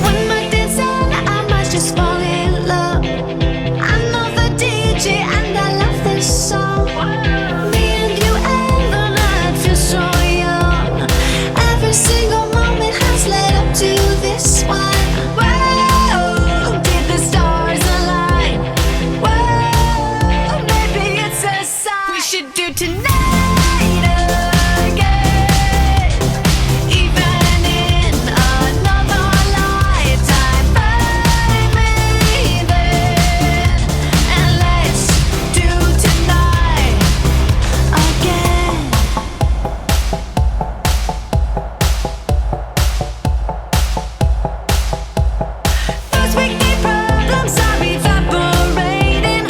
When my dancing, I might just fall in love. I know the DJ and I love this song. Me and you and the night feel so young. Every single moment has led up to this one. Whoa, did the stars align? Whoa, maybe it's a sign. We should do tonight again, even in another lifetime. Find me then, and let's do tonight again. Those wicked problems are evaporating.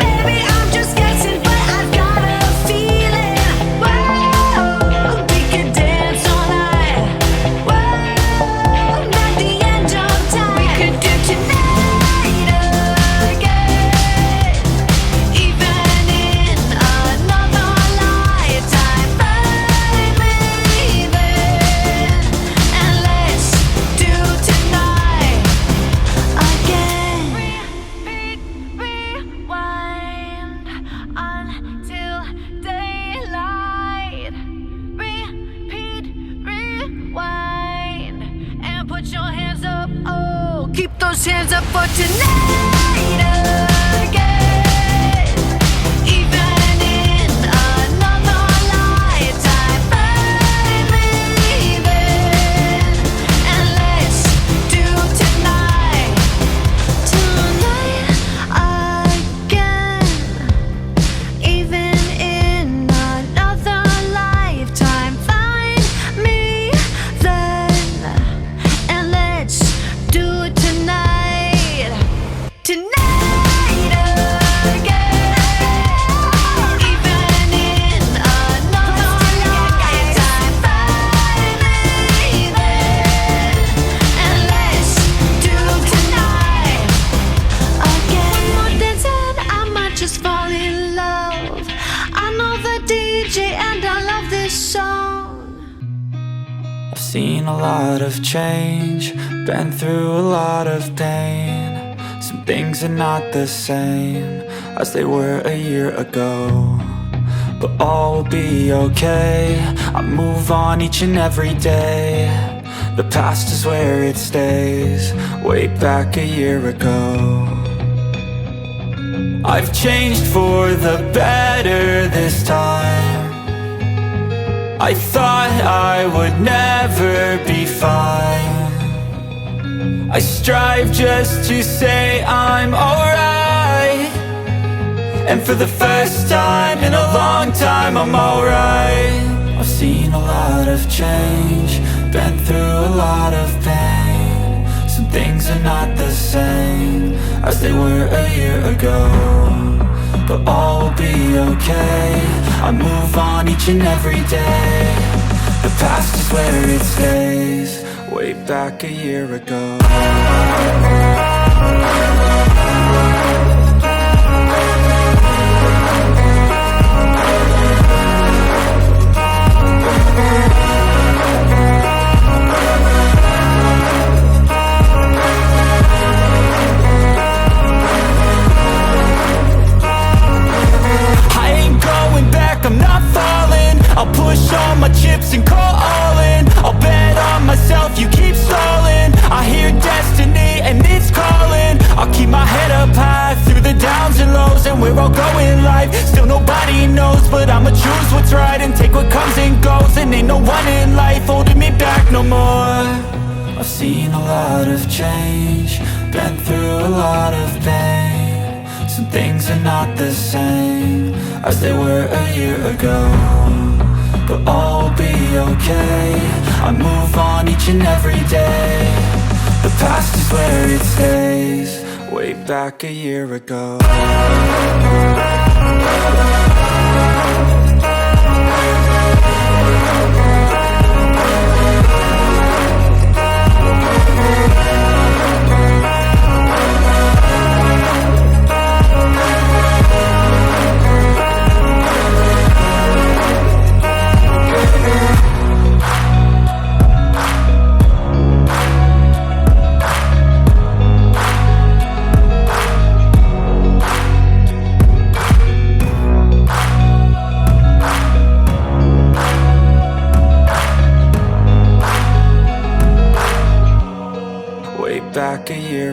Baby, I'm just guessing, but I've got a feeling. Whoa, we could dance all night. Whoa, not the end of time. We could do tonight again, even in another lifetime. Find me then, and let's do tonight again. Repeat, rewind until daylight. Repeat, rewind, and put your hands up. Oh, keep those hands up for tonight again, even in another lifetime. Find me then, and let's do tonight again, even in another lifetime. Find me then, and let's do it tonight again, even in another lifetime. Find me then, and let's do tonight again. One more dance and I might just fall in love. I know the DJ and I love this song. I've seen a lot of change, been through a lot of pain. Some things are not the same as they were a year ago, but all will be okay. I move on each and every day. The past is where it stays, way back a year ago. I've changed for the better this time. I thought I would never be fine. I strive just to say I'm alright, and for the first time in a long time I'm alright. I've seen a lot of change, been through a lot of pain. Some things are not the same as they were a year ago, but all will be okay. I move on each and every day. The past is where it stays, way back a year ago. I ain't going back, I'm not falling. I'll push all my chips and call all in. I'll bet on myself, you keep stalling. I hear destiny and it's calling. I'll keep my head up high through the downs and lows, and we're all going life. Still nobody knows, but I'ma choose what's right and take what comes and goes. And ain't no one in life holding me back no more. I've seen a lot of change, been through a lot of pain. Some things are not the same as they were a year ago, but all will be okay. I move on each and every day. The past is where it stays, way back a year ago.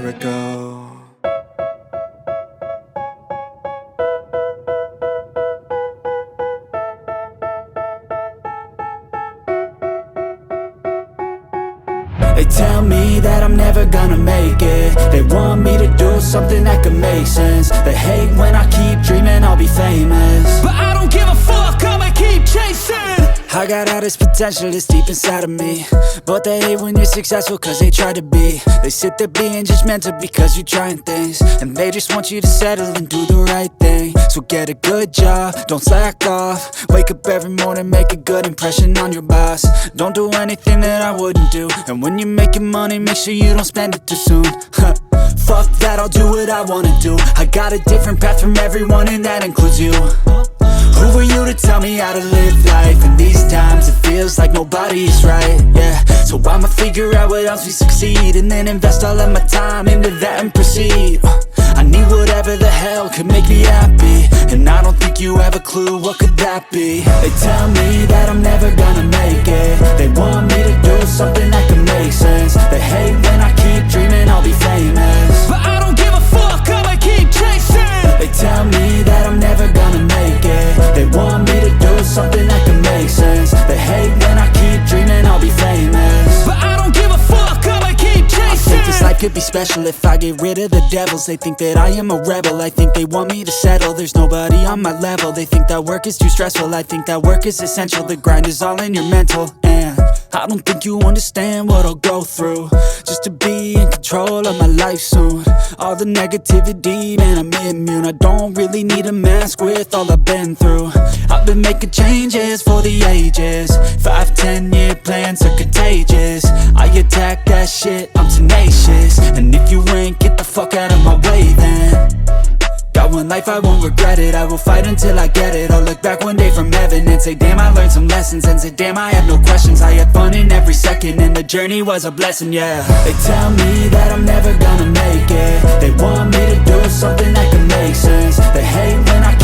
year ago. They tell me that I'm never gonna make it. They want me to do something that could make sense. They hate when I keep dreaming I'll be famous, but I don't give a fuck, I'ma keep chasing. I got all this potential that's deep inside of me, but they hate when you're successful cause they try to be. They sit there being judgmental because you're trying things, and they just want you to settle and do the right thing. So get a good job, don't slack off. Wake up every morning, make a good impression on your boss. Don't do anything that I wouldn't do, and when you're making money, make sure you don't spend it too soon. Fuck that, I'll do what I wanna do. I got a different path from everyone and that includes you. Who are you to tell me how to live life? In these times it feels like nobody's right, yeah. So I'ma figure out what else we succeed, and then invest all of my time into that and proceed. I need whatever the hell could make me happy, and I don't think you have a clue what could that be. They tell me that I'm never gonna make it. They want me to do something that can make sense. They hate when I keep dreaming I'll be famous, but I don't give a fuck, I'ma keep chasing. They tell me that I'm never gonna make it. They want me to do something that can make sense. They hate when I keep dreaming I'll be famous, but I don't give a fuck, I'ma keep chasing. I think this life could be special if I get rid of the devils. They think that I am a rebel, I think they want me to settle. There's nobody on my level. They think that work is too stressful, I think that work is essential. The grind is all in your mental, and I don't think you understand what I'll go through just to be in control of my life soon. All the negativity, man, I'm immune. I don't really need a mask with all I've been through. I've been making changes for the ages. 5-10 year plans are contagious. I attack that shit, I'm tenacious. And if you ain't, get the fuck out of my way then. Got one life, I won't regret it. I will fight until I get it. I'll look back one day from heaven and say damn, I learned some lessons. And say damn, I had no questions. I had fun in every second, and the journey was a blessing, yeah. They tell me that I'm never gonna make it. They want me to do something that can make sense. They hate when I